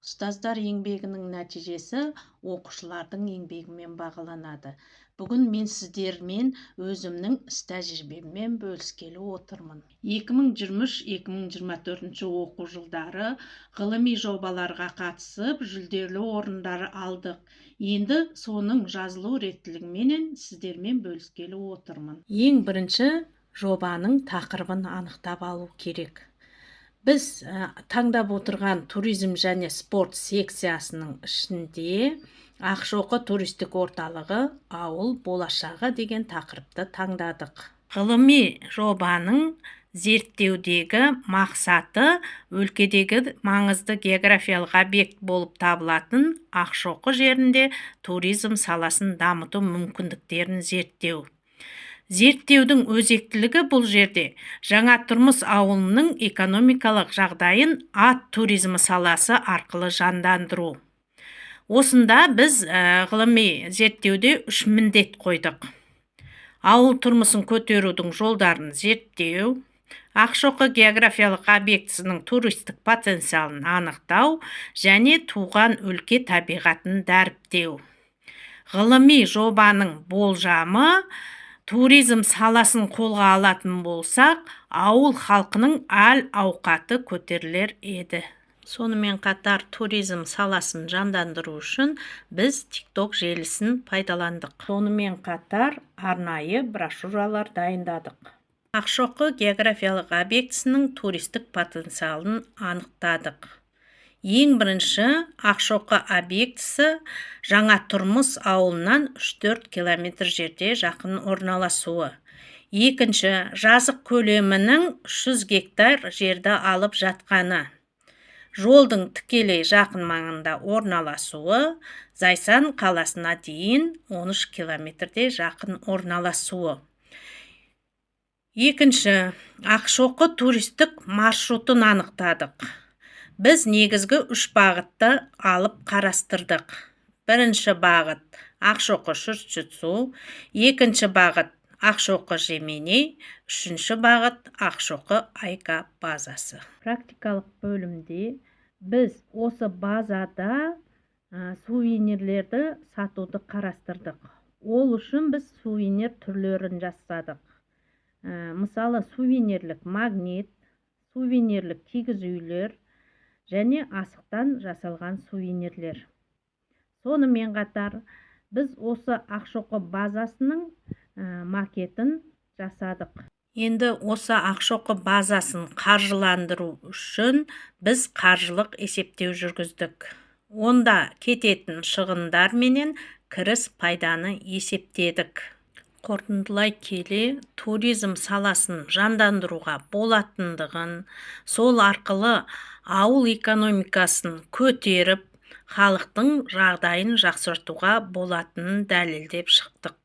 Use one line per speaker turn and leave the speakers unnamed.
Ұстаздар еңбегінің нәтижесі оқушылардың еңбегімен бағаланады. Бүгін мен сіздермен өзімнің іс тәжірибеммен бөліскелі отырмын. 2023-2024 оқу жылдары ғылыми жобаларға қатысып, жүлделі орындар алдық. Енді соның жазылу реттілігіменен сіздермен бөліскелі отырмын. Ең бірінші жобаның тақырыбын анықтап алу керек. Біз таңдап отырған туризм және спорт секциясының ішінде Ақшоқы туристік орталығы ауыл болашағы деген тақырыпты таңдадық. Ғылыми жобаның зерттеудегі мақсаты өлкедегі маңызды географиялық объект болып табылатын Ақшоқы жерінде туризм саласын дамыту мүмкіндіктерін зерттеу. Зерттеудің өзектілігі бұл жерде жаңа тұрмыс ауылының экономикалық жағдайын ат туризмі саласы арқылы жандандыру. Осында біз ғылыми зерттеуде 3 міндет қойдық. Ауыл тұрмысын көтерудің жолдарын зерттеу, Ақшоқы географиялық объектісінің туристік потенциалын анықтау және туған өлке табиғатын дәріптеу. Ғылыми жобаның болжамы: туризм саласын қолға алатын болсақ, ауыл халқының әл-ауқаты көтерілер еді. Сонымен қатар туризм саласын жандандыру үшін біз TikTok желісін пайдаландық. Сонымен қатар арнайы брошюралар дайындадық. Ақшоқы географиялық объектісінің туристік потенциалын анықтадық. Ең бірінші Ақшоқы объектісі жаңа тұрмыс ауылынан 3-4 километр жерде жақын орналасуы. Екінші, жазық көлемінің 300 гектар жерді алып жатқаны. Жолдың тікелей жақын маңында орналасуы, Зайсан қаласына дейін 13 километрде жақын орналасуы. Екінші, Ақшоқы туристік маршрутын анықтадық. Біз негізгі 3 бағытты алып қарастырдық. Бірінші бағыт Ақшоқы Шүртшітсу, екінші бағыт Ақшоқы Жеменей, үшінші бағыт Ақшоқы Айка базасы. Практикалық бөлімде біз осы базада сувенирлерді сатуды қарастырдық. Ол үшін біз сувенир түрлерін жасадық. Мысалы, сувенирлік магнит, сувенирлік кигіз үйлер және асықтан жасалған сувенирлер. Сонымен қатар біз осы Ақшоқы базасының макетін жасадық. Енді осы Ақшоқы базасын қаржыландыру үшін біз қаржылық есептеу жүргіздік. Онда кететін шығындар менен кіріс пайданы есептедік. Қорытындылай келе, туризм саласын жандандыруға болатындығын, сол арқылы ауыл экономикасын көтеріп, халықтың жағдайын жақсартуға болатынын дәлелдеп шықтық.